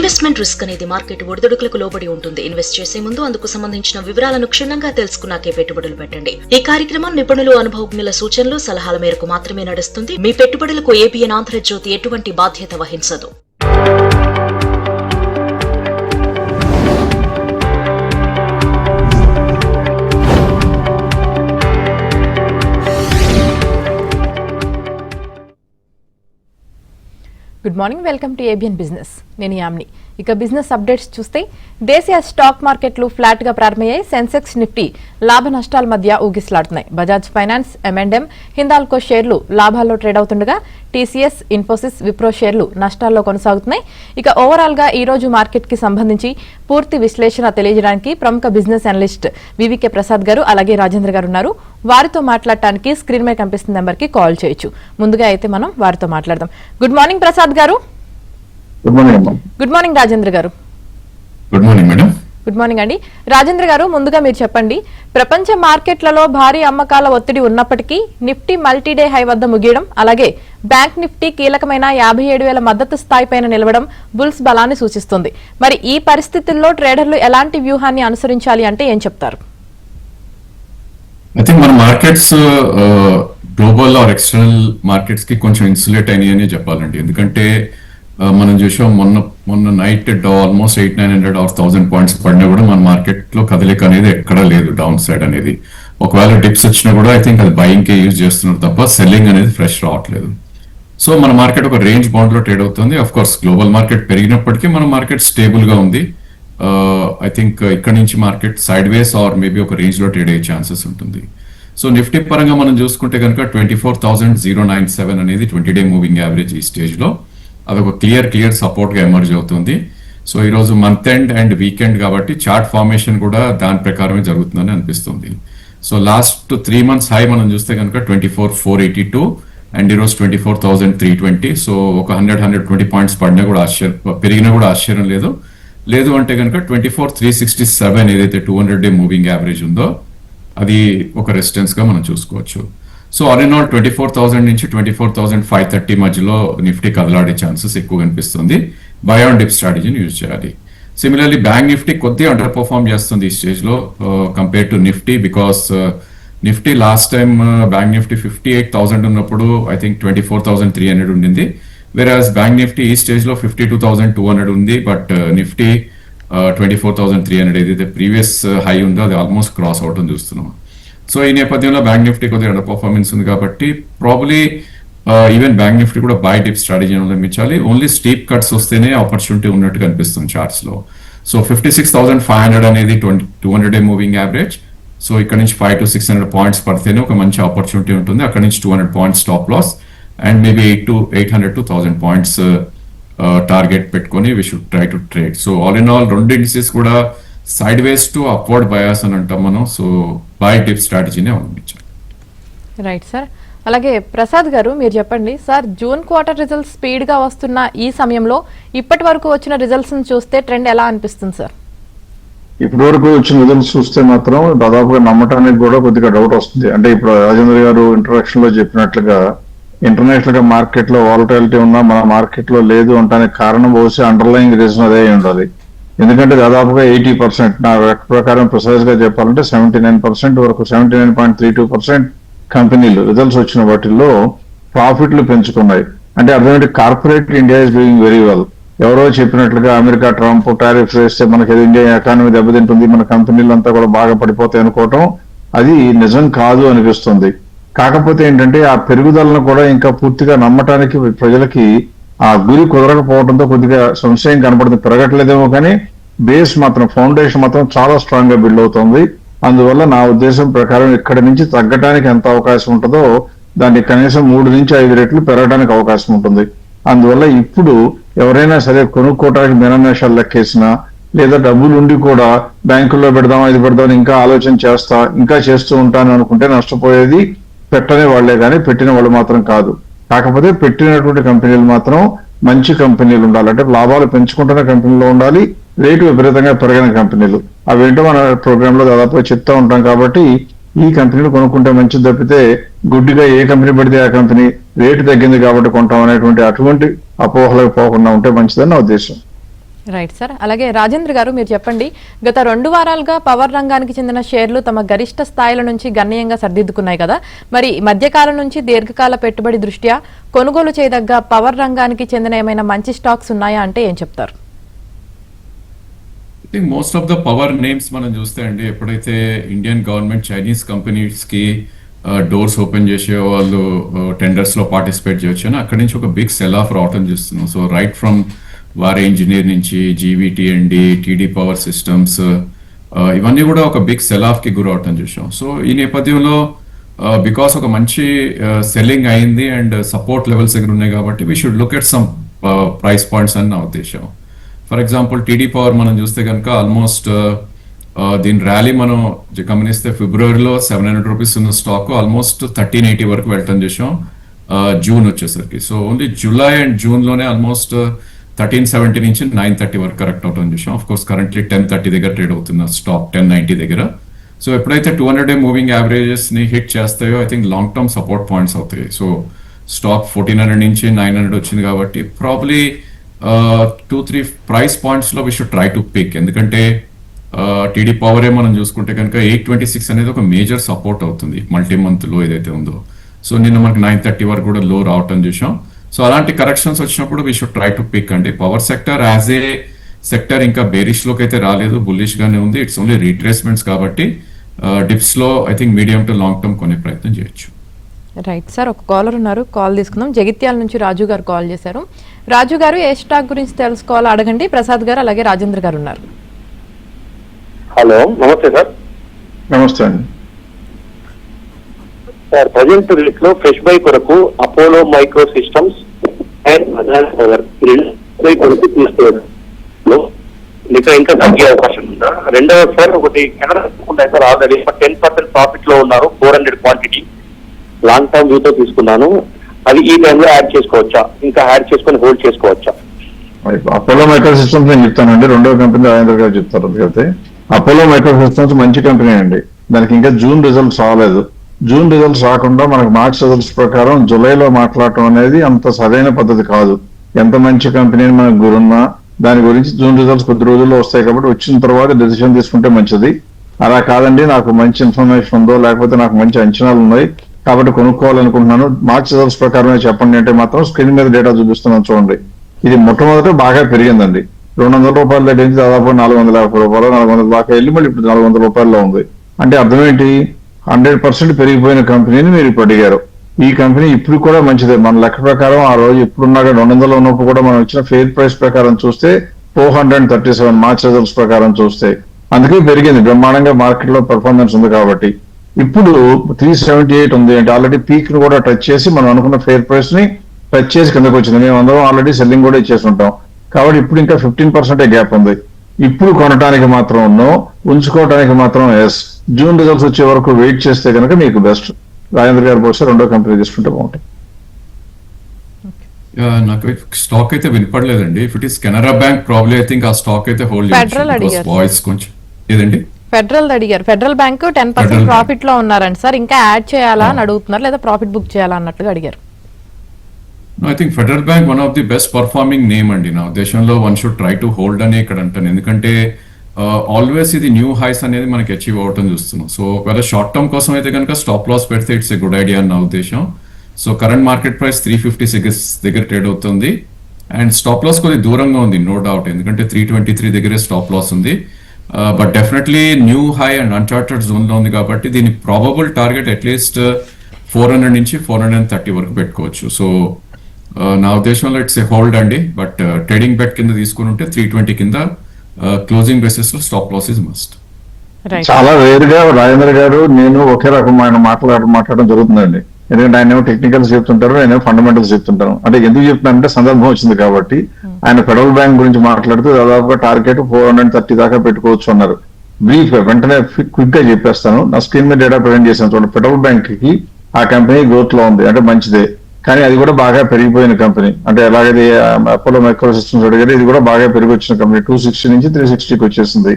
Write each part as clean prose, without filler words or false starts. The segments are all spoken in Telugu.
ఇన్వెస్ట్మెంట్ రిస్క్ అనేది మార్కెట్ ఒడిదుడుకులకు లోబడి ఉంటుంది. ఇన్వెస్ట్ చేసే ముందు అందుకు సంబంధించిన వివరాలను క్షుణ్ణంగా తెలుసుకున్నాకే పెట్టుబడులు పెట్టండి. ఈ కార్యక్రమం నిపుణులు, అనుభవజ్ఞుల సూచనలు, సలహాల మేరకు మాత్రమే నడుస్తుంది. మీ పెట్టుబడులకు ఏబిఎన్ ఆంధ్రజ్యోతి ఎటువంటి బాధ్యత వహించదు. Good morning, welcome to ABN business. నేను యామ్ని. ఇక బిజినెస్ అప్డేట్స్ చూస్తే దేశీయ స్టాక్ మార్కెట్లు ఫ్లాట్ గా ప్రారంభమయ్యాయి. సెన్సెక్స్, నిఫ్టీ లాభ నష్టాల మధ్య ఊగిసలాడుతున్నాయి. బజాజ్ ఫైనాన్స్, M&M, హిందాల్కో షేర్లు లాభాల్లో ట్రేడ్ అవుతుండగా టీసీఎస్, ఇన్ఫోసిస్, విప్రో షేర్లు నష్టాల్లో కొనసాగుతున్నాయి. ఇక ఓవరాల్ గా ఈ రోజు మార్కెట్ కి సంబంధించి పూర్తి విశ్లేషణ తెలియజేయడానికి ప్రముఖ బిజినెస్ అనలిస్ట్ వివికే ప్రసాద్ గారు అలాగే రాజేంద్ర గారు ఉన్నారు. వారితో మాట్లాడటానికి స్క్రీన్ మీద కనిపిస్తున్న నెంబర్ కి కాల్ చేయొచ్చు. ముందుగా అయితే మనం వారితో మాట్లాడదాం. గుడ్ మార్నింగ్ ప్రసాద్ గారు. గుడ్ మార్నింగ్ రాజేంద్ర గారు. Good morning madam. Good morning అండి. రాజేంద్ర గారు, ముందుగా మీరు చెప్పండి, ప్రపంచ మార్కెట్లలో భారీ అమ్మకాల ఒత్తిడి ఉన్నప్పటికీ నిఫ్టీ మల్టీడే హై వద్ద ముగియడం, అలాగే బ్యాంక్ నిఫ్టీ కీలకమైన 57,000 మద్దతు స్థాయి పైన నిలవడం బుల్స్ బలాన్ని సూచిస్తుంది. మరి ఈ పరిస్థితుల్లో ట్రేడర్లు ఎలాంటి వ్యూహాన్ని అనుసరించాలి అంటే ఏం చెప్తారు? ఐ థింక్ మన markets global or external markets కి కొంచెం ఇన్సులేట్ అయినాయని చెప్పాలండి. ఎందుకంటే మనం చూసాం మొన్న నైట్ ఆల్మోస్ట్ 800-900 ఆర్ 1000 పాయింట్స్ పడినా కూడా మన మార్కెట్ లో కదలిక అనేది ఎక్కడా లేదు, డౌన్ సైడ్ అనేది. ఒకవేళ డిప్స్ వచ్చినా కూడా ఐ థింక్ అది బయింగ్ కే యూజ్ చేస్తున్నారు తప్ప సెల్లింగ్ అనేది ఫ్రెష్ రావట్లేదు. సో మన మార్కెట్ ఒక రేంజ్ బౌండ్ లో ట్రేడ్ అవుతుంది. అఫ్ కోర్స్ గ్లోబల్ మార్కెట్ పెరిగినప్పటికీ మన మార్కెట్ స్టేబుల్ గా ఉంది. ఐ థింక్ ఇక్కడ నుంచి market side ways or maybe ఒక రేంజ్ లో ట్రేడ్ అయ్యే ఛాన్సెస్ ఉంటుంది. సో నిఫ్టీ పరంగా మనం చూసుకుంటే కనుక 24,097 అనేది 20-day మూవింగ్ యావరేజ్ ఈ స్టేజ్ లో అదొక క్లియర్ సపోర్ట్ గా ఎమర్జ్ అవుతుంది. సో ఈ రోజు మంత్ ఎండ్ అండ్ వీకెండ్ కాబట్టి చార్ట్ ఫార్మేషన్ కూడా దాని ప్రకారమే జరుగుతుందని అనిపిస్తుంది. సో లాస్ట్ 3 months హై మనం చూస్తే కనుక 24,482 అండ్ ఈ రోజు 24,320. సో ఒక 100-120 పాయింట్స్ పడినా కూడా పెరిగినా కూడా ఆశ్చర్యం లేదు అంటే కనుక 24,367 ఏదైతే 200-day మూవింగ్ యావరేజ్ ఉందో అది ఒక రెసిస్టెన్స్ గా మనం చూసుకోవచ్చు. సో ఆల్ ఇన్ ఆల్ 24,000 నుంచి 24,530 మధ్యలో నిఫ్టీ కదలాడే ఛాన్సెస్ ఎక్కువ కనిపిస్తుంది. బై ఆన్ డిప్ స్ట్రాటజీని యూజ్ చేయాలి. సిమిలర్లీ బ్యాంక్ నిఫ్టీ కొద్దిగా అండర్ పర్ఫార్మ్ చేస్తుంది ఈ స్టేజ్ లో compare to Nifty, because Nifty last time bank Nifty 58,000 ఉన్నప్పుడు ఐ థింక్ 24,300 ఉండింది. వెరాజ్ బ్యాంక్ నిఫ్టీ ఈ స్టేజ్ లో 52,200 ఉంది. బట్ నిఫ్టీ 24,300 ఏదైతే ప్రీవియస్ హై ఉందో అది ఆల్మోస్ట్ క్రాస్ అవటం చూస్తున్నాం. సో ఈ నేపథ్యంలో బ్యాంక్ నిఫ్టీ కొద్దిగా అండర్ పర్ఫార్మెన్స్ ఉంది కాబట్టి ప్రాబ్లీ ఈవెన్ బ్యాంక్ నిఫ్టీ కూడా బై డిప్ స్ట్రాటజీ అవలంబించాలి. ఓన్లీ స్టీప్ కట్స్ వస్తేనే ఆపర్చునిటీ ఉన్నట్టు కనిపిస్తుంది చార్ట్స్ లో. సో 56,500 అనేది 200-day మూవింగ్ యావరేజ్. సో ఇక్కడ నుంచి 500 to 600 పాయింట్స్ పడితేనే ఒక మంచి ఆపర్చునిటీ ఉంటుంది. అక్కడ నుంచి 200 points stop loss and maybe 800 to 1000 points target పెట్టుకొని we should try to trade. So all in all రెండు ఇండిసెస్ కూడా sideways to upward bias అని అంటాం మనం. సో బై డిప్ స్ట్రాటజీని అవలంబించాలి. Right sir. అలాగే ప్రసాద్ గారు, మీరు చెప్పండి sir, June quarter results speed గా వస్తున్న ఈ సమయంలో ఇప్పటి వరకు వచ్చిన రిజల్ట్స్ చూస్తే ట్రెండ్ ఎలా అనిపిస్తుంది సార్? ఇప్పటి వరకు వచ్చిన రిజల్ట్స్ చూస్తే మాత్రం దాదాపుగా నమ్మటానికి కూడా కొద్దిగా డౌట్ వస్తుంది. అంటే ఇప్పుడు రాజేంద్ర గారు ఇంట్రడక్షన్ లో చెప్పినట్లుగా ఇంటర్నేషనల్ గా మార్కెట్ లో వాలటాలిటీ ఉన్నా మన మార్కెట్ లో లేదు అంటానికి కారణం బహుశా అండర్లయింగ్ రీజన్ అదే ఉండాలి. ఎందుకంటే దాదాపుగా 80%, నా ప్రకారం ప్రిసైజ్ గా చెప్పాలంటే 79% వరకు, 79.32% కంపెనీలు రిజల్ట్స్ వచ్చిన వాటిల్లో ప్రాఫిట్లు పెంచుకున్నాయి. అంటే అర్థమేంటి, corporate India is doing very well. ఎవరో చెప్పినట్లుగా అమెరికా ట్రంప్ టారిఫ్స్ వేస్తే మనకి ఇండియా ఎకానమీ దెబ్బతింటుంది, మన కంపెనీలంతా కూడా బాగా పడిపోతాయి అనుకోవటం అది నిజం కాదు అనిపిస్తుంది. కాకపోతే ఏంటంటే ఆ పెరుగుదలను కూడా ఇంకా పూర్తిగా నమ్మటానికి ప్రజలకి ఆ గురి కుదరకపోవడంతో కొద్దిగా సంశయం కనపడుతుంది. పెరగట్లేదేమో కానీ బేస్ మాత్రం, ఫౌండేషన్ మాత్రం చాలా స్ట్రాంగ్ గా బిల్డ్ అవుతుంది. అందువల్ల నా ఉద్దేశం ప్రకారం ఇక్కడ నుంచి తగ్గడానికి ఎంత అవకాశం ఉంటుందో దాన్ని కనీసం 3 నుంచి 5 రెట్లు పెరగడానికి అవకాశం ఉంటుంది. అందువల్ల ఇప్పుడు ఎవరైనా సరే కొనుక్కోవడానికి మినమేషాలు లెక్కేసినా లేదా డబ్బులు ఉండి కూడా బ్యాంకుల్లో పెడదాం, ఇది పెడదాం, ఇంకా ఆలోచన ఇంకా చేస్తూ ఉంటాను అనుకుంటే నష్టపోయేది పెట్టని వాళ్లే కానీ పెట్టిన వాళ్ళు మాత్రం కాదు. కాకపోతే పెట్టినటువంటి కంపెనీలు మాత్రం మంచి కంపెనీలు ఉండాలి. అంటే లాభాలు పెంచుకుంటున్న కంపెనీలో ఉండాలి, రేటు విపరీతంగా పెరగిన కంపెనీలు. అవేంటో మన ప్రోగ్రామ్ లో దాదాపుగా చెప్తా ఉంటాం. కాబట్టి ఈ కంపెనీలు కొనుక్కుంటే మంచిది తప్పితే గుడ్డిగా ఏ కంపెనీ పడితే ఆ కంపెనీ రేటు తగ్గింది కాబట్టి కొంటాం అనేటువంటి అటువంటి అపోహలకు పోకుండా ఉంటే మంచిదని నా ఉద్దేశం. Right sir. అలాగే రాజేంద్ర గారు మీరు చెప్పండి, గత 2 వారాలుగా పవర్ రంగానికి చెందిన షేర్లు తమ గరిష్ట స్థాయిల నుంచి గణనీయంగా సర్దిద్దుకున్నాయి కదా, మరి మధ్యకాలం నుంచి దీర్ఘకాల పెట్టుబడి దృష్ట్యా కొనుగోలు చేయదగ్గ పవర్ రంగానికి చెందిన ఏమైనా మంచి స్టాక్స్ ఉన్నాయా అంటే ఏం చెప్తారు? Most of the power names మనం చూస్తే అండి, ఎప్పుడైతే ఇండియన్ గవర్నమెంట్ చైనీస్ కంపెనీస్ కి డోర్స్ ఓపెన్ చేసే వాళ్ళు టెండర్స్ లో పార్టిసిపేట్ చేయొచ్చు, అక్కడి నుంచి ఒక బిగ్ సెల్ ఆఫ్ రావటం చూస్తున్నాం. సో రైట్ ఫ్రమ్ వారే ఇంజనీర్ నుంచి జీవీటీఎండి, టీడీ పవర్ సిస్టమ్స్, ఇవన్నీ కూడా ఒక బిగ్ సెల్ ఆఫ్ కి గురవటం చూసాం. సో ఈ నేపథ్యంలో బికాస్ ఒక మంచి సెల్లింగ్ అయింది అండ్ సపోర్ట్ లెవెల్స్ దగ్గర ఉన్నాయి కాబట్టి we should look at some price points అని నా ఉద్దేశం. ఫర్ ఎగ్జాంపుల్ టీడీ పవర్ మనం చూస్తే కనుక ఆల్మోస్ట్ దీని ర్యాలీ మనం గమనిస్తే ఫిబ్రవరిలో 700 రూపీస్ ఉన్న స్టాక్ ఆల్మోస్ట్ 1380 వరకు వెళ్ళటం చూసాం జూన్ వచ్చేసరికి. So only July and June లోనే ఆల్మోస్ట్ 1370 నుంచి 930 వరకు కరెక్ట్ అవుతుంది చూసాం. ఆఫ్ కోర్స్ కరెంట్లీ 1030 దగ్గర ట్రేడ్ అవుతున్న స్టాక్ 1090 దగ్గర. సో ఎప్పుడైతే 200-day మూవింగ్ యావరేజెస్ ని హిట్ చేస్తాయో I think long term support points అవుతాయి. సో స్టాక్ 1400 నుంచి 900 వచ్చింది కాబట్టి ప్రాబ్లీ 2-3 ప్రైస్ పాయింట్స్ లో we should try to pick. ఎందుకంటే టీడీ పవరే మనం చూసుకుంటే కనుక 826 అనేది ఒక మేజర్ సపోర్ట్ అవుతుంది మల్టీ మంత్ లో ఏదైతే ఉందో. సో నిన్న మనకి 930 వరకు కూడా లో రావటం చూసాం. సో అలాంటి కరెక్షన్స్ వచ్చినప్పుడు we should try to pick అండి. Power sector as a sector ఇంకా బేరిష్ లోకి అయితే రాలేదు, బుల్లిష్ గానే ఉంది. ఇట్స్ ఓన్లీ రీట్రేస్మెంట్స్ కాబట్టి డిప్స్ లో I think medium to long term కొనే ప్రయత్నం చేయొచ్చు. రైట్ సార్, ఒక కాలర్ ఉన్నారు, కాల్ తీసుకుందాం. జగిత్యాల నుంచి రాజు గారు కాల్ చేశారు. రాజు గారు ఏ స్టాక్ గురించి తెలుసుకోవాలో అడగండి. ప్రసాద్ గారు అలాగే రాజేంద్ర గారు ఉన్నారు. హలో, నమస్తే సార్. నమస్తే అండి. సార్ ప్రజెంట్ రేట్ లో ఫ్రెష్ బై కొరకు Apollo micro systems and Bajaj power by కొరకు తీసుకోవాలి, ఇంకా తగ్గే అవకాశం ఉందా? రెండవ సార్, ఒకటి కెనరా తీసుకుంటే సార్ ఆల్రెడీ 10% ప్రాఫిట్ లో ఉన్నారు, 400 క్వాంటిటీ లాంగ్ టర్మ్ వ్యూతో తీసుకున్నాను. అది ఈ టైంలో యాడ్ చేసుకోవచ్చా, ఇంకా యాడ్ చేసుకొని హోల్డ్ చేసుకోవచ్చా? అపోలో మైక్రో సిస్టమ్స్ నేను చెప్తానండి, రెండో కంపెనీ రాజేంద్ర గారు చెప్తారు. అందుకైతే అపోలో మైక్రో సిస్టమ్స్ మంచి కంపెనీ అండి. దానికి ఇంకా జూన్ రిజల్ట్స్ రాలేదు. జూన్ రిజల్ట్స్ రాకుండా మనకు మార్చ్ రిజల్ట్స్ ప్రకారం జూలైలో మాట్లాడటం అనేది అంత సరైన పద్ధతి కాదు. ఎంత మంచి కంపెనీని మనకు గురున్నా దాని గురించి జూన్ రిజల్ట్స్ కొద్ది రోజుల్లో వస్తాయి కాబట్టి వచ్చిన తర్వాత డెసిషన్ తీసుకుంటే మంచిది. అలా కాదండి, నాకు మంచి ఇన్ఫర్మేషన్ ఉందో లేకపోతే నాకు మంచి అంచనాలు ఉన్నాయి కాబట్టి కొనుక్కోవాలనుకుంటున్నాను, మార్చ్ రిజల్ట్స్ ప్రకారమే చెప్పండి అంటే మాత్రం స్క్రీన్ మీద డేటా చూపిస్తున్నాను చూడండి. ఇది మొట్టమొదట బాగా పెరిగిందండి. 200 రూపాయల దగ్గర నుంచి దాదాపు 450 రూపాయలు 400 దాకా వెళ్ళి మళ్ళీ ఇప్పుడు 400 రూపాయల్లో ఉంది. అంటే అర్థం ఏంటి? 100% పెరిగిపోయిన కంపెనీని మీరు ఇప్పుడు అడిగారు. ఈ కంపెనీ ఇప్పుడు కూడా మంచిదే. మన లెక్క ప్రకారం ఆ రోజు ఇప్పుడున్నాక 200 ఉన్నప్పుడు కూడా మనం ఇచ్చిన ఫెయిర్ ప్రైస్ ప్రకారం చూస్తే 437 మార్చ్ రిజల్ట్స్ ప్రకారం చూస్తే అందుకే పెరిగింది బ్రహ్మాండంగా. మార్కెట్ లో పెర్ఫార్మెన్స్ ఉంది కాబట్టి ఇప్పుడు 378 ఉంది. అంటే ఆల్రెడీ పీక్ ను కూడా టచ్ చేసి మనం అనుకున్న ఫెయిర్ ప్రైస్ ని టచ్ చేసి కిందకు వచ్చింది. మేము అందరం ఆల్రెడీ సెల్లింగ్ కూడా ఇచ్చేసి ఉంటాం కాబట్టి ఇప్పుడు ఇంకా 15% గ్యాప్ ఉంది. ఇప్పుడు కొనడానికి మాత్రం నో, ఉంచుకోవడానికి మాత్రం ఎస్. జూన్ రిజల్ట్స్ వచ్చే వరకు వెయిట్ చేస్తే కనుక మీకు బెస్ట్. రాజేంద్ర గారు పోస్తే రెండో కంపెనీ తీసుకుంటే బాగుంటుంది. నాకు స్టాక్ అయితే వినపడలేదండి. If it is Canara bank probably I think ఆ స్టాక్ అయితే హోల్డ్ వాయిస్ కొంచెం ఏదండి. ఫెడరల్ అడిగారు. ఫెడరల్ బ్యాంక్ 10% ప్రాఫిట్ లో ఉన్నారండి సార్, ఇంకా యాడ్ చేయాలా అని అడుగుతున్నారు, లేదా ప్రాఫిట్ బుక్ చేయాలా అన్నట్టుగా అడిగారు. I think federal bank one of the best performing name అండి. నా ఉద్దేశంలో one should try to hold అని ఇక్కడ అంటాను. ఎందుకంటే ఆల్వేస్ ఇది న్యూ హైస్ అనేది మనకి అచీవ్ అవటం చూస్తున్నాం. సో ఒకవేళ షార్ట్ టర్మ్ కోసం అయితే కనుక స్టాప్ లాస్ పెడితే ఇట్స్ ఎ గుడ్ ఐడియా అని నా ఉద్దేశం. సో కరెంట్ మార్కెట్ ప్రైస్ 356 దగ్గర ట్రేడ్ అవుతుంది అండ్ స్టాప్ లాస్ కొద్దిగా దూరంగా ఉంది, నో డౌట్. ఎందుకంటే 323 దగ్గరే స్టాప్ లాస్ ఉంది. But definitely new high and Uncharted zone లో ఉంది కాబట్టి దీని ప్రాబబుల్ టార్గెట్ అట్లీస్ట్ 400 నుంచి 430 వరకు పెట్టుకోవచ్చు. సో నా ఉద్దేశంలో ఇట్స్ ఏ హోల్డ్ అండి. బట్ ట్రేడింగ్ బెట్ కింద తీసుకుని ఉంటే 320 కింద క్లోజింగ్ బేసిస్ లో స్టాప్ లాస్ ఇస్ మస్ట్. చాలా వేరుగా రాజేంద్ర గారు నేను ఒకే రకమైన మాట్లాడడం జరుగుతుందండి. ఎందుకంటే ఆయన టెక్నికల్స్ చెప్తుంటారు, ఆయన ఫండమెంటల్స్ చెప్తుంటారు. అంటే ఎందుకు చెప్తున్నారంటే సందర్భం వచ్చింది కాబట్టి. ఆయన ఫెడరల్ బ్యాంక్ గురించి మాట్లాడుతూ దాదాపుగా టార్గెట్ 430 దాకా పెట్టుకోవచ్చు అన్నారు. బ్రీఫ్ గా వెంటనే క్విక్ గా చెప్పేస్తాను. నా స్క్రీన్ మీద డేటా ప్రజెంట్ చేశాను చూడండి. ఫెడరల్ బ్యాంక్ కి ఆ కంపెనీ గ్రోత్ లో ఉంది, అంటే మంచిదే. కానీ అది కూడా బాగా పెరిగిపోయిన కంపెనీ. అంటే ఎలాగైతే అపోలో మైక్రో సిస్టమ్స్ అడిగారు, ఇది కూడా బాగా పెరిగి వచ్చిన కంపెనీ. 260 నుంచి 360కి వచ్చేసింది.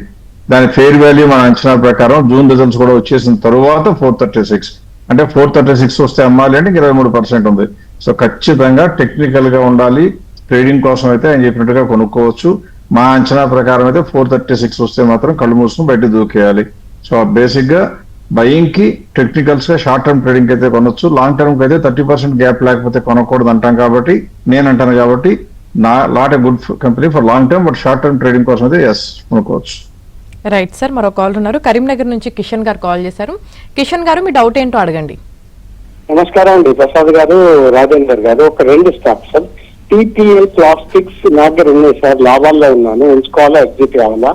దాని ఫెయిర్ వాల్యూ మన అంచనా ప్రకారం జూన్ రిజల్ట్స్ కూడా వచ్చేసిన తరువాత 436, అంటే 436 వస్తే అమ్మాలి అంటే 23% ఉంది. సో ఖచ్చితంగా టెక్నికల్ గా ఉండాలి. ట్రేడింగ్ కోసం అయితే ఆయన చెప్పినట్టుగా కొనుక్కోవచ్చు. మా అంచనా ప్రకారం అయితే 436 వస్తే మాత్రం కళ్ళు మూసుకుని బయట దూకేయాలి. సో బేసిక్ గా బయింగ్ కి టెక్నికల్స్ గా షార్ట్ టర్మ్ ట్రేడింగ్ అయితే కొనొచ్చు, లాంగ్ టర్మ్ కి అయితే 30% గ్యాప్ లేకపోతే కొనకూడదు అంటాం కాబట్టి నేను అంటాను కాబట్టి not a good company for long term, but short term trading కోసం అయితే ఎస్ కొనుక్కోవచ్చు. రైట్ సార్, మరో కాల్ ఉన్నారు. కరీంనగర్ నుంచి కిషన్ గారు కాల్ చేశారు. కిషన్ గారు, మీ డౌట్ ఏంటో అడగండి. నమస్కారం అండి ప్రసాద్ గారు, రాజేందర్ గారు. ఒక 2 స్టాక్స్ సార్. టీపీఎల్ ప్లాస్టిక్స్ నా దగ్గర ఉన్నాయి సార్, లాభాల్లో ఉన్నాను, ఉంచుకోవాలా ఎగ్జిట్ కావాలా?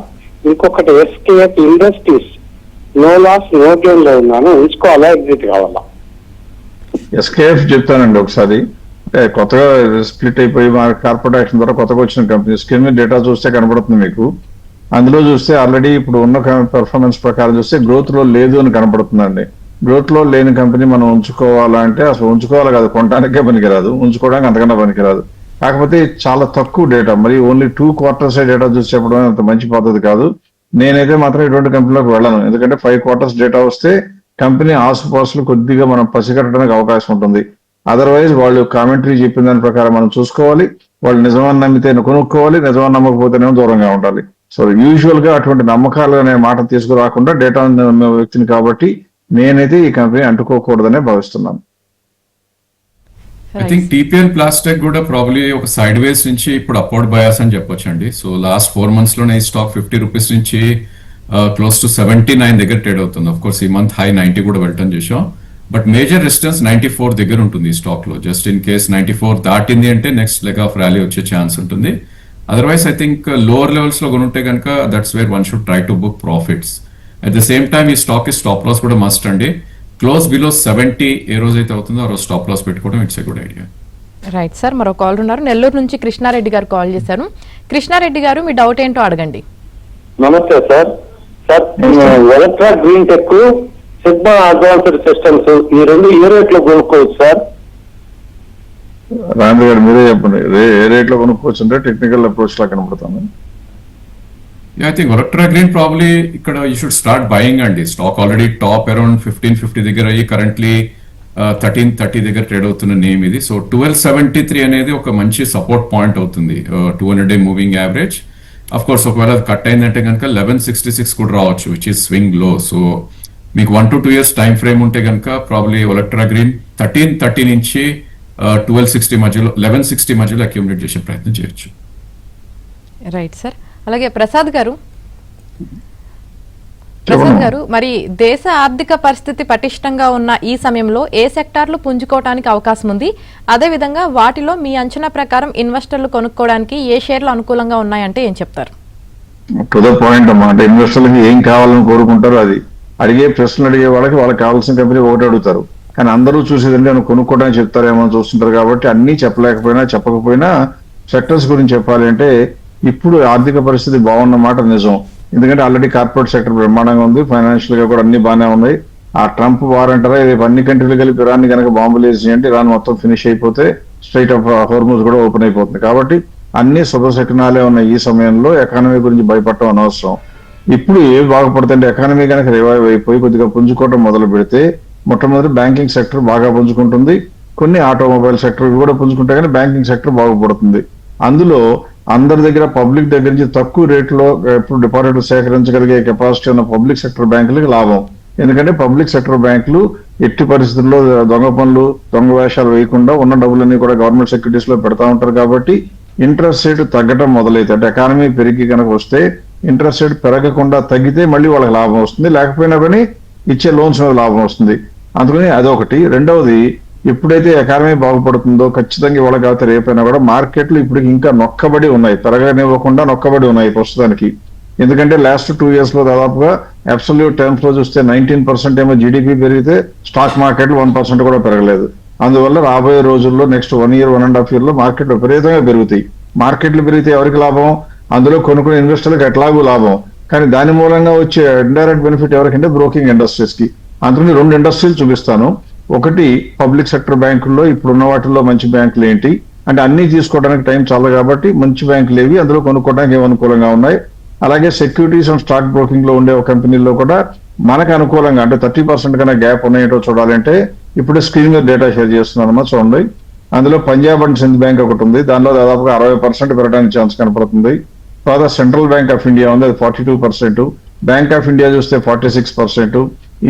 ఇంకొకటి SKF industries no loss no gain లో ఉన్నాను, ఉంచుకోవాలా ఎగ్జిట్ కావాలా? ఎస్కేఎఫ్ చెప్తానండి ఒకసారి. కొత్తగా స్ప్లిట్ అయిపోయి మా కార్పొరేట్ యాక్షన్ ద్వారా కొత్తగా వచ్చిన కంపెనీ స్కిల్ మీద డేటా చూస్తే కనబడుతుంది మీకు. అందులో చూస్తే ఆల్రెడీ ఇప్పుడు ఉన్న పెర్ఫార్మెన్స్ ప్రకారం చూస్తే గ్రోత్ లో లేదు అని కనబడుతుందండి. గ్రోత్ లో లేని కంపెనీ మనం ఉంచుకోవాలంటే అసలు ఉంచుకోవాలి కాదు, కొనడానికే పనికిరాదు, ఉంచుకోవడానికి అంతకన్నా పనికిరాదు. కాకపోతే చాలా తక్కువ డేటా, మరి ఓన్లీ 2 quarters డేటా చూసి చెప్పడం అంత మంచి పద్ధతి కాదు. నేనైతే మాత్రం ఇటువంటి కంపెనీలోకి వెళ్ళను, ఎందుకంటే 5 quarters డేటా వస్తే కంపెనీ ఆసుపాసులు కొద్దిగా మనం పసిగట్టడానికి అవకాశం ఉంటుంది. అదర్వైజ్ వాళ్ళు కామెంటరీ చెప్పిన దాని ప్రకారం మనం చూసుకోవాలి. వాళ్ళు నిజమని నమ్మితే కొనుక్కోవాలి, నిజమని నమ్మకపోతేనేమో దూరంగా ఉండాలి. సో యూజువల్ గా అటువంటి నమ్మకాలు అనే మాట తీసుకురాకుండా డేటా నమ్మే వ్యక్తిని కాబట్టి నేనైతే ఈ కంపెనీ అంటుకోకూడదనే భావిస్తున్నాను. ఐ థింక్ టీపీఎల్ ప్లాస్టిక్ కూడా ప్రాబ్లీ ఒక సైడ్ వేస్ నుంచి ఇప్పుడు అప్వర్డ్ బయాస్ అని చెప్పొచ్చు అండి. సో లాస్ట్ 4 months లోనే ఈ స్టాక్ 50 rupees నుంచి క్లోజ్ టు 79 దగ్గర ట్రేడ్ అవుతుంది. ఆఫ్ కోర్స్ ఈ మంత్ హై 90 కూడా వెళ్ళటం చేసాం, బట్ మేజర్ రెసిస్టెన్స్ 94 దగ్గర ఉంటుంది ఈ స్టాక్ లో. జస్ట్ ఇన్ కేస్ 94 దాటింది అంటే నెక్స్ట్ లెగ్ ఆఫ్ ర్యాలీ వచ్చే ఛాన్స్ ఉంటుంది. Otherwise I think lower levels లో కొనుంటే కనుక that's where one should try to book profits. At the same time ఈ స్టాక్ కి స్టాప్ లాస్ కూడా మస్ట్ అండి. క్లోజ్ బిలో 70 ఏ రోజైతే అవుతుందో ఆ రోజు స్టాప్ లాస్ పెట్టుకోవడం it's a good idea. Right sir, మరో కాల్ ఉన్నారు. నెల్లూరు నుంచి కృష్ణారెడ్డి గారు కాల్ చేశారు. కృష్ణారెడ్డి గారు, మీ డౌట్ ఏంటో అడగండి. నమస్తే sir. Sir Electra green tech, sigma advanced systems ఈ 2 ఏ రేట్ లో కొనుక్కోవచ్చు సార్? రాంద్ర గారు మీరే చెప్పండి, ఏ రేట్ లో కొనుక్కోవచ్చు అంటే టెక్నికల్ అప్రోచ్ లా కనబడుతుంది. ఐ థింక్ ఎలక్ట్రా గ్రీన్ ప్రాబ్లీ ఇక్కడ యూ షుడ్ స్టార్ట్ బయింగ్ అండి. స్టాక్ ఆల్రెడీ టాప్ అరౌండ్ 1550 దగ్గర అయ్యి కరెంట్లీ 1330 దగ్గర ట్రేడ్ అవుతున్న నేమ్ ఇది. సో 1273 అనేది ఒక మంచి సపోర్ట్ పాయింట్ అవుతుంది, 200-day moving average. Of course ఒకవేళ కట్ అయిందంటే కనుక 1166 కూడా రావచ్చు, విచ్ ఇస్ స్వింగ్ లో. సో మీకు 1 to 2 years టైం ఫ్రేమ్ ఉంటే కనుక ప్రాబ్లీ ఎలక్ట్రా గ్రీన్ 1330 నుంచి 1260 మధ్యలో 1160 మధ్యలో అక్యూములేట్ చేసే ప్రయత్నం చేయొచ్చు. Right sir. అలాగే ప్రసాద్ గారు, మరి దేశ ఆర్థిక పరిస్థితి పటిష్టంగా ఉన్న ఈ సమయంలో ఏ సెక్టార్లు పుంజుకోవడానికి అవకాశం ఉంది? అదే విధంగా వాటిలో మీ అంచనా ప్రకారం ఇన్వెస్టర్లు కొనుక్కోవడానికి ఏ షేర్లు అనుకూలంగా ఉన్నాయంటే ఏం చెప్తారు? టు ద పాయింట్ అమ్మా, అంటే ఇన్వెస్టర్లకి ఏం కావాలని కోరుకుంటారో అది అడిగే ప్రశ్నలు అడిగే వాళ్ళకి కావాల్సిన కంపెనీ ఒకటి అడుగుతారు, కానీ అందరూ చూసేదంటే నువ్వు కొనుక్కోవడానికి చెప్తారేమో చూస్తుంటారు. కాబట్టి అన్ని చెప్పకపోయినా సెక్టర్స్ గురించి చెప్పాలి అంటే ఇప్పుడు ఆర్థిక పరిస్థితి బాగున్న మాట నిజం. ఎందుకంటే ఆల్రెడీ కార్పొరేట్ సెక్టర్ బ్రహ్మాండంగా ఉంది, ఫైనాన్షియల్ గా కూడా అన్ని బాగానే ఉన్నాయి. ఆ ట్రంప్ వార్ అంటారా, రేపు అన్ని కంట్రీలు కలిపి ఇరాన్ కనుక బాంబులు వేసి అంటే ఇరాన్ మొత్తం ఫినిష్ అయిపోతే స్ట్రైట్ ఆఫ్ హోర్ముజ్ కూడా ఓపెన్ అయిపోతుంది. కాబట్టి అన్ని శుభశకునాలే ఉన్న ఈ సమయంలో ఎకానమీ గురించి భయపడటం అనవసరం. ఇప్పుడు ఏవి బాగుపడుతుంటే ఎకానమీ కనుక రివైవ్ అయిపోయి కొద్దిగా పుంజుకోవడం మొదలు పెడితే మొట్టమొదటి బ్యాంకింగ్ సెక్టర్ బాగా పుంజుకుంటుంది, కొన్ని ఆటోమొబైల్ సెక్టర్ కూడా పుంజుకుంటే కానీ బ్యాంకింగ్ సెక్టర్ బాగుపడుతుంది. అందులో అందరి దగ్గర పబ్లిక్ దగ్గర నుంచి తక్కువ రేట్లో ఎప్పుడు డిపాజిట్లు సేకరించగలిగే కెపాసిటీ ఉన్న పబ్లిక్ సెక్టర్ బ్యాంకులకి లాభం. ఎందుకంటే పబ్లిక్ సెక్టర్ బ్యాంకులు ఎట్టి పరిస్థితుల్లో దొంగ పనులు దొంగ వేషాలు వేయకుండా ఉన్న డబ్బులన్నీ కూడా గవర్నమెంట్ సెక్యూరిటీస్ లో పెడతా ఉంటారు. కాబట్టి ఇంట్రెస్ట్ రేట్ తగ్గడం మొదలైతే అంటే ఎకానమీ పెరిగి కనుక వస్తే ఇంట్రెస్ట్ రేట్ పెరగకుండా తగ్గితే మళ్ళీ వాళ్ళకి లాభం వస్తుంది, లేకపోయినా కానీ ఇచ్చే లోన్స్ మీద లాభం వస్తుంది. అందుకని అదొకటి. రెండవది, ఎప్పుడైతే ఎకానమీ బాగుపడుతుందో ఖచ్చితంగా ఇవాళ కాకపోతే రేపైనా కూడా మార్కెట్లు ఇప్పుడు ఇంకా నొక్కబడి ఉన్నాయి, పెరగనివ్వకుండా నొక్కబడి ఉన్నాయి ప్రస్తుతానికి. ఎందుకంటే లాస్ట్ 2 years లో దాదాపుగా అబ్సల్యూట్ టర్మ్స్ లో చూస్తే 19% ఏమో జీడిపి పెరిగితే స్టాక్ మార్కెట్లు 1% కూడా పెరగలేదు. అందువల్ల రాబోయే రోజుల్లో నెక్స్ట్ 1 year 1.5 year లో మార్కెట్లు విపరీతంగా పెరుగుతాయి. మార్కెట్లు పెరిగితే ఎవరికి లాభం? అందులో కొనుక్కునే ఇన్వెస్టర్లకు ఎట్లాగూ లాభం. కానీ దాని మూలంగా వచ్చే ఇండైరెక్ట్ బెనిఫిట్ ఎవరికంటే బ్రోకింగ్ ఇండస్ట్రీస్ కి. అందుకని 2 ఇండస్ట్రీలు చూపిస్తాను. ఒకటి, పబ్లిక్ సెక్టర్ బ్యాంకుల్లో ఇప్పుడున్న వాటిల్లో మంచి బ్యాంకులు ఏంటి అంటే అన్ని తీసుకోవడానికి టైం చాలు కాబట్టి మంచి బ్యాంకులు ఏవి, అందులో కొనుక్కోవడానికి ఏమి అనుకూలంగా ఉన్నాయి. అలాగే సెక్యూరిటీస్ అండ్ స్టాక్ బ్రోకింగ్ లో ఉండే ఒక కంపెనీల్లో కూడా మనకు అనుకూలంగా అంటే 30% కన్నా గ్యాప్ ఉన్నాయేటో చూడాలంటే ఇప్పుడే స్క్రీన్ మీద డేటా షేర్ చేస్తున్నానమ్మా చూడండి. అందులో పంజాబ్ అండ్ సింధ్ బ్యాంక్ ఒకటి ఉంది, దానిలో దాదాపుగా 60% పెరగడానికి ఛాన్స్ కనపడుతుంది. తర్వాత సెంట్రల్ బ్యాంక్ ఆఫ్ ఇండియా ఉంది, అది 42%. బ్యాంక్ ఆఫ్ ఇండియా చూస్తే 46%.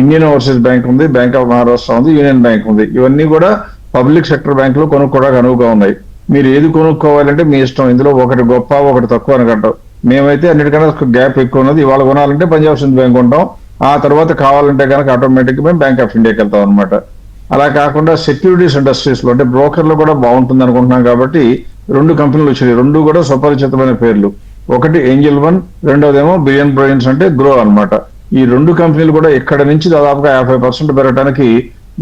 ఇండియన్ ఓవర్సీస్ బ్యాంక్ ఉంది, బ్యాంక్ ఆఫ్ మహారాష్ట్ర ఉంది, యూనియన్ బ్యాంక్ ఉంది. ఇవన్నీ కూడా పబ్లిక్ సెక్టర్ బ్యాంకులు కొనుక్కోవడానికి అనువుగా ఉన్నాయి. మీరు ఏది కొనుక్కోవాలంటే మీ ఇష్టం. ఇందులో ఒకటి గొప్ప ఒకటి తక్కువ అనగంటాం. మేమైతే అన్నిటికన్నా గ్యాప్ ఎక్కువ ఉన్నది. ఇవాళ కొనాలంటే పంజాబ్ సింధ్ బ్యాంక్ కొంటాం, ఆ తర్వాత కావాలంటే కనుక ఆటోమేటిక్ గా మేము బ్యాంక్ ఆఫ్ ఇండియాకి వెళ్తాం అనమాట. అలా కాకుండా సెక్యూరిటీస్ ఇండస్ట్రీస్ లో అంటే బ్రోకర్లు కూడా బాగుంటుంది అనుకుంటున్నాం కాబట్టి 2 కంపెనీలు వచ్చినాయి. 2 కూడా సుపరిచితమైన పేర్లు. ఒకటి ఏంజల్ వన్, రెండోదేమో బిలియన్ బ్రెయిన్స్ అంటే గ్రో అన్నమాట. ఈ 2 కంపెనీలు కూడా ఇక్కడ నుంచి దాదాపుగా 50% పెరగడానికి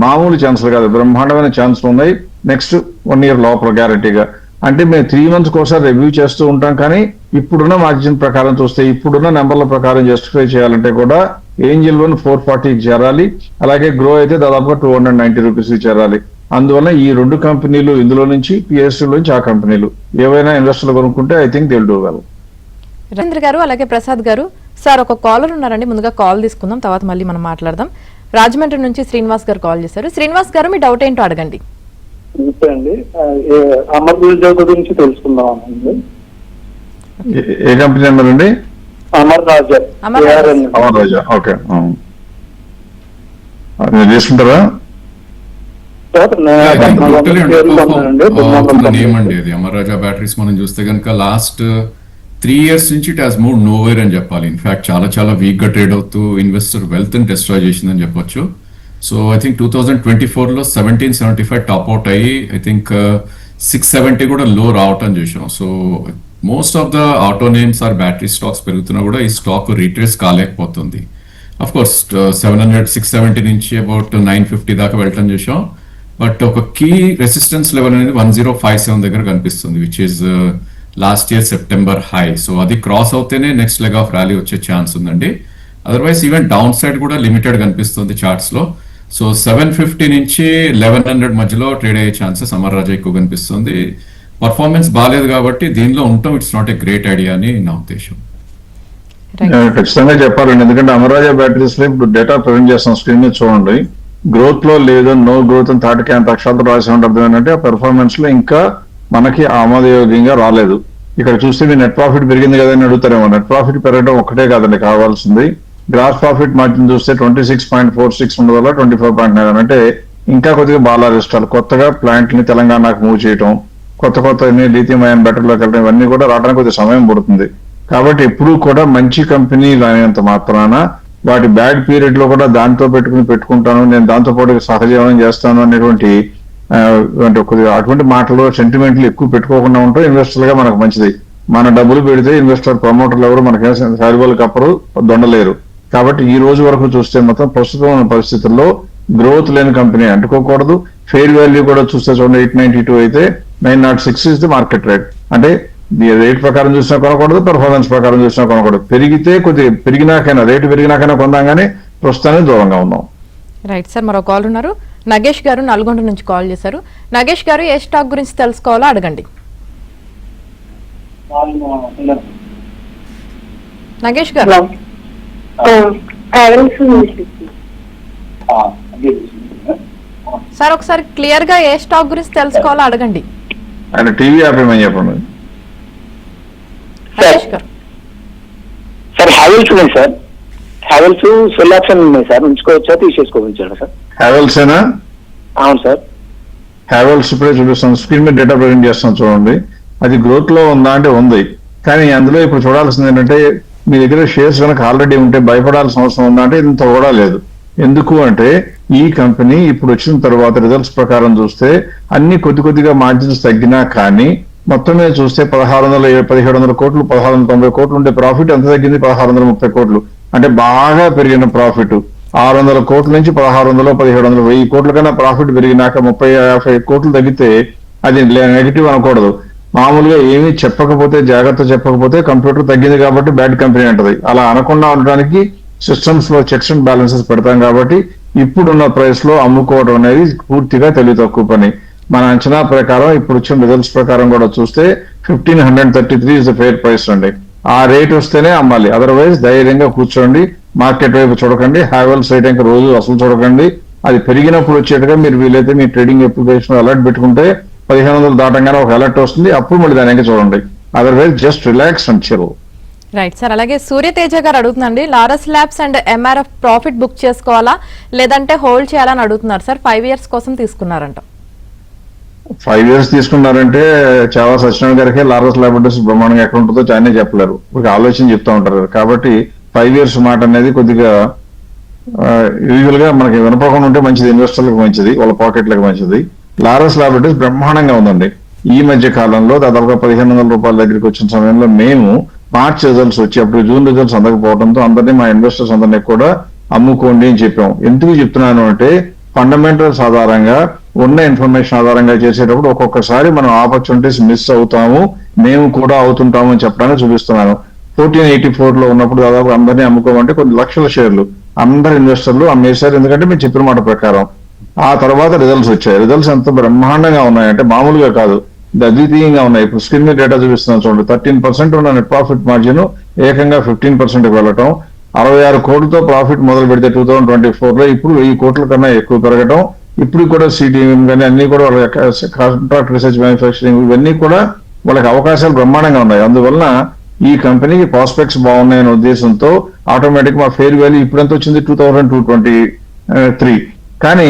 మామూలు ఛాన్సులు కాదు, బ్రహ్మాండమైన ఛాన్సులు ఉన్నాయి నెక్స్ట్ 1 year లోపల గ్యారంటీగా. అంటే మేము 3 months ఒకసారి రివ్యూ చేస్తూ ఉంటాం, కానీ ఇప్పుడున్న మార్జిన్ ప్రకారం చూస్తే, ఇప్పుడున్న నెంబర్ల ప్రకారం జస్టిఫై చేయాలంటే కూడా ఏంజల్ వన్ 440కి చేరాలి, అలాగే గ్రో అయితే దాదాపుగా 290 రూపీస్కి చేరాలి. అందువల్ల ఈ 2 కంపెనీలు ఇందులో నుంచి PSU నుంచి ఆ కంపెనీలు ఏవైనా ఇన్వెస్టర్లు కొనుక్కుంటే I think they will do well. Rajendra గారు అలాగే ప్రసాద్ గారు, సార్ ఒక కాలర్ ఉన్నారండి, ముందుగా కాల్ తీసుకుందాం, తర్వాత మళ్ళీ మనం మాట్లాడదాం. రాజమండ్రి నుంచి శ్రీనివాస్ గారు కాల్ చేశారు. శ్రీనివాస్ గారు, మీ డౌట్ ఏంటో అడగండి. అండి అమర్ గురించి తెలుసుకుందాం. ఏ కంపెనీ అన్నారండి? అమర్ రాజా. అమర్ రాజా, ఓకే. తీసుకుంటారా? నేమ్ అండి అది అమర్ రాజా బ్యాటరీస్. మనం చూస్తే కనుక లాస్ట్ 3 years నుంచి ఇట్ హాస్ మూవ్ నోవేర్ అని చెప్పాలి. ఇన్ఫాక్ట్ చాలా వీక్ గా ట్రేడ్ అవుతూ ఇన్వెస్టర్ వెల్త్ ని డిస్ట్రాయ్ చేసిందని చెప్పొచ్చు. సో ఐ థింక్ 2024లో 1775 టాప్ అవుట్ అయ్యి ఐ థింక్ 670 కూడా లో రావటం చూసాం. So most of the auto names are battery stocks పెరుగుతున్నా కూడా ఈ స్టాక్ రీట్రేస్ కాలేకపోతుంది. అఫ్ కోర్స్ 700 670 నుంచి అబౌట్ 950 దాకా వెళ్ళటం చూసాం. బట్ ఒక కీ రెసిస్టెన్స్ లెవెల్ అనేది 1057 దగ్గర కనిపిస్తుంది, which is last year September high. So అది క్రాస్ అవుతేనే నెక్స్ట్ లెగ్ ఆఫ్ ర్యాలీ వచ్చే ఛాన్స్ ఉందండి. అదర్వైజ్ ఈవెన్ డౌన్ సైడ్ కూడా లిమిటెడ్ కనిపిస్తుంది చార్ట్స్ లో. సో 750 నుంచి 1100 మధ్యలో ట్రేడ్ అయ్యే ఛాన్సెస్ అమర్ రాజా ఎక్కువ కనిపిస్తుంది. పర్ఫార్మెన్స్ బాగాలేదు కాబట్టి దీనిలో ఉండటం it's not a great idea అని నా ఉద్దేశం. ఖచ్చితంగా చెప్పాలండి, ఎందుకంటే అమర్ రాజా బ్యాటరీస్ లో ఇప్పుడు డేటా ప్రజెంట్ చేస్తాం, స్క్రీన్ మీద చూడండి. గ్రోత్ లో లేదు, నో గ్రోత్ అని తాటికి అంత అక్షరాలతో రాసి ఉంటుంది. ఏంటంటే ఆ పెర్ఫార్మెన్స్ లో ఇంకా మనకి ఆమోదయోగ్యంగా రాలేదు. ఇక్కడ చూస్తే మీ నెట్ ప్రాఫిట్ పెరిగింది కదని అడుగుతారేమో. నెట్ ప్రాఫిట్ పెరగడం ఒక్కటే కాదండి కావాల్సింది. గ్రాస్ ప్రాఫిట్ మార్జిన్ చూస్తే 26.46 ఉండదు, 25.9. అంటే ఇంకా కొద్దిగా బాలారిస్టాలు కొత్తగా ప్లాంట్ ని తెలంగాణకు మూవ్ చేయటం, కొత్త లిథియం అయాన్ బ్యాటరీలోకి వెళ్ళడం, ఇవన్నీ కూడా రావడానికి కొద్దిగా సమయం పడుతుంది. కాబట్టి ఎప్పుడూ కూడా మంచి కంపెనీ రానంత మాత్రాన వాటి బ్యాడ్ పీరియడ్ లో కూడా దాంతో పెట్టుకుంటాను, నేను దాంతో పాటు సహజీవనం చేస్తాను అనేటువంటి కొద్దిగా అటువంటి మాటలు సెంటిమెంట్లు ఎక్కువ పెట్టుకోకుండా ఉంటాం. ఇన్వెస్టర్ గా మనకు మంచిది. మన డబ్బులు పెడితే ఇన్వెస్టర్ ప్రమోటర్లు ఎవరు మనకి సారిబోలు కప్పరు, దొండలేరు. కాబట్టి ఈ రోజు వరకు చూస్తే మొత్తం ప్రస్తుతం ఉన్న పరిస్థితుల్లో గ్రోత్ లేని కంపెనీ అంటుకోకూడదు. ఫెయిర్ వాల్యూ కూడా చూస్తే చూడండి 892 అయితే 906 ఇస్ ది మార్కెట్ రేట్. అంటే రేట్ ప్రకారం చూసినా కొనకూడదు, పెర్ఫార్మెన్స్ ప్రకారం చూసినా కొనకూడదు. పెరిగితే కొద్దిగా రేటు పెరిగినాకైనా కొందాం, కానీ ప్రస్తుతానికి దూరంగా ఉన్నాం. రైట్ సార్, మరో కాల్ ఉన్నారు. నగేష్ గారు నల్గొండ నుంచి కాల్ చేశారు. నగేష్ గారు, ఏ స్టాక్ గురించి తెలుసుకోవాలో అడగండి. నగేష్ గారు, సార్ ఒకసారి క్లియర్ గా ఏ స్టాక్ గురించి తెలుసుకోవాలో అడగండి. ఆయన టీవీ ఆపేమని చెప్పండి. నగేష్ గారు, సార్ హ్యావెల్స్ ఉన్నాయి సార్, హ్యావెల్స్ సెల్ ఆప్షన్ ఉన్నాయి సార్, ఉంచుకోవచ్చా తీసేసుకోవచ్చా సార్? హ్యావెల్స్ ఏనా? అవును సార్. హ్యావెల్స్ ఇప్పుడే చూపిస్తాను, స్క్రీన్ మీద డేటా ప్రజెంట్ చేస్తాను చూడండి. అది గ్రోత్ లో ఉందా అంటే ఉంది, కానీ అందులో ఇప్పుడు చూడాల్సింది ఏంటంటే మీ దగ్గర షేర్స్ కనుక ఆల్రెడీ ఉంటే భయపడాల్సిన అవసరం ఉందా అంటే ఇంత కూడా లేదు. ఎందుకు అంటే ఈ కంపెనీ ఇప్పుడు వచ్చిన తర్వాత రిజల్ట్స్ ప్రకారం చూస్తే అన్ని కొద్దిగా మార్జిన్స్ తగ్గినా కానీ మొత్తం మీద చూస్తే 1700 కోట్లు 1690 కోట్లు ఉండే ప్రాఫిట్ ఎంత తగ్గింది? 1630 కోట్లు. అంటే బాగా పెరిగిన ప్రాఫిట్ 600 కోట్ల నుంచి 1600 1700 1000 కోట్ల కన్నా ప్రాఫిట్ పెరిగినాక 30-50 కోట్లు తగ్గితే అది నెగిటివ్ అనకూడదు. మామూలుగా ఏమీ చెప్పకపోతే, జాగ్రత్త చెప్పకపోతే కంప్యూటర్ తగ్గింది కాబట్టి బ్యాడ్ కంపెనీ అంటది. అలా అనకుండా ఉండడానికి సిస్టమ్స్ లో చెక్స్ అండ్ బ్యాలెన్సెస్ పెడతాం కాబట్టి ఇప్పుడున్న ప్రైస్ లో అమ్ముకోవడం అనేది పూర్తిగా తెలివి తక్కువ పని. మన అంచనా ప్రకారం ఇప్పుడు వచ్చిన రిజల్ట్స్ ప్రకారం కూడా చూస్తే 1533 ఇస్ ద ఫెయిర్ ప్రైస్ అండి. ఆ రేట్ వస్తేనే అమ్మాలి, అదర్వైజ్ ధైర్యంగా కూర్చోండి, మార్కెట్ వైపు చూడకండి. హ్యావెల్స్ రేట్ ఇంకా రోజు అసలు చూడకండి. అది పెరిగినప్పుడు వచ్చేట్టుగా మీరు వీలైతే మీ ట్రేడింగ్ అప్లికేషన్ అలర్ట్ పెట్టుకుంటే 1500 దాటంగానే ఒక అలర్ట్ వస్తుంది, అప్పుడు మళ్ళీ దాని ఇంకా చూడండి. Otherwise just relax and chill. Right sir. అలాగే సూర్యతేజ గారు అడుగుతుందండి, Laurus labs and MRF profit book చేసుకోవాలా లేదంటే హోల్డ్ చేయాలని అడుగుతున్నారు సార్. 5 years కోసం తీసుకున్నారంట. 5 years తీసుకున్నారంటే చాలా సత్యనారాయణ గారికి లారస్ ల్యాబొరేటరీస్ బ్రహ్మాండంగా ఎక్కడ ఉంటుందో చాలానే చెప్పలేరు, ఒక ఆలోచన చెప్తా ఉంటారు. కాబట్టి 5 years మాట అనేది కొద్దిగా యూజువల్ గా మనకి వినపడకుండా ఉంటే మంచిది, ఇన్వెస్టర్లకు మంచిది, వాళ్ళ పాకెట్లకు మంచిది. లారస్ ల్యాబొరేటరీస్ బ్రహ్మాండంగా ఉందండి. ఈ మధ్య కాలంలో దాదాపుగా 1500 రూపాయల దగ్గరికి వచ్చిన సమయంలో మేము మార్చ్ రిజల్ట్స్ వచ్చి అప్పుడు జూన్ రిజల్ట్స్ అందకపోవడంతో అందరినీ, మా ఇన్వెస్టర్స్ అందరినీ కూడా అమ్ముకోండి అని చెప్పాం. ఎందుకు చెప్తున్నాను అంటే ఫండమెంటల్స్ ఆధారంగా ఉన్న ఇన్ఫర్మేషన్ ఆధారంగా చేసేటప్పుడు ఒక్కొక్కసారి మనం ఆపర్చునిటీస్ మిస్ అవుతాము, మేము కూడా అవుతుంటాము అని చెప్పడానికి చూపిస్తున్నాను. 1484 లో ఉన్నప్పుడు దాదాపు అందరినీ అమ్ముకోమంటే కొన్ని లక్షల షేర్లు అందరు ఇన్వెస్టర్లు అమ్మేశారు, ఎందుకంటే మేము చెప్పిన మాట ప్రకారం. ఆ తర్వాత రిజల్ట్స్ వచ్చాయి. రిజల్ట్స్ ఎంత బ్రహ్మాండంగా ఉన్నాయంటే మామూలుగా కాదు, అద్వితీయంగా ఉన్నాయి. ఇప్పుడు స్క్రీన్ మీద డేటా చూపిస్తున్నాను చూడండి. 13% ఉన్న నెట్ ప్రాఫిట్ మార్జిన్ ఏకంగా 15% వెళ్ళటం, 66 కోట్లతో ప్రాఫిట్ మొదలు పెడితే 2024 లో ఇప్పుడు 1000 కోట్ల కన్నా ఎక్కువ పెరగటం. ఇప్పుడు కూడా సిడిఎం కానీ అన్ని కూడా వాళ్ళ కాంట్రాక్ట్ రీసెర్చ్ మ్యానుఫ్యాక్చరింగ్ ఇవన్నీ కూడా వాళ్ళకి అవకాశాలు బ్రహ్మాండంగా ఉన్నాయి. అందువలన ఈ కంపెనీకి ప్రాస్పెక్ట్స్ బాగున్నాయనే ఉద్దేశంతో ఆటోమేటిక్ మా ఫెయిర్ వాల్యూ ఇప్పుడు ఎంత వచ్చింది 2223. కానీ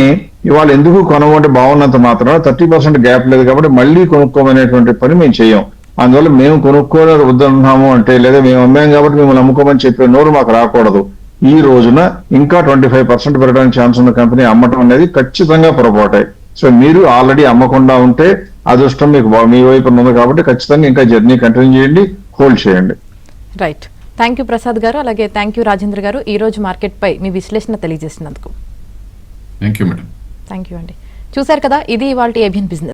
ఇవాళ ఎందుకు కొనమంటే బాగున్నంత మాత్రం 30% గ్యాప్ లేదు కాబట్టి మళ్ళీ కొనుక్కోమనేటువంటి పని మేము చేయం. అందువల్ల మేము కొనుక్కోలే వద్దన్నాము అంటే, లేదా మేము అమ్మాం కాబట్టి మిమ్మల్ని అమ్ముకోమని చెప్పే నోరు మాకు రాకూడదు. ఈ రోజున ఇంకా 25% పెరగడానికి ఛాన్స్ ఉన్న కంపెనీ అమ్మటం అనేది ఖచ్చితంగా పొరపాటే. సో మీరు ఆల్రెడీ అమ్మకుండా ఉంటే అదృష్టం మీకు మీ వైపు ఉంది కాబట్టి ఖచ్చితంగా ఇంకా జర్నీ కంటిన్యూ చేయండి, హోల్డ్ చేయండి. రైట్. థ్యాంక్ యూ ప్రసాద్ గారు. అలాగే థ్యాంక్ యూ రాజేంద్ర గారు, ఈ రోజు మార్కెట్ పై మీ విశ్లేషణ తెలియజేసినందుకు. Thank you madam. Thank you అండి. చూశారు కదా, ఇది ఇవాల్టి ఏబిఎన్ బిజినెస్.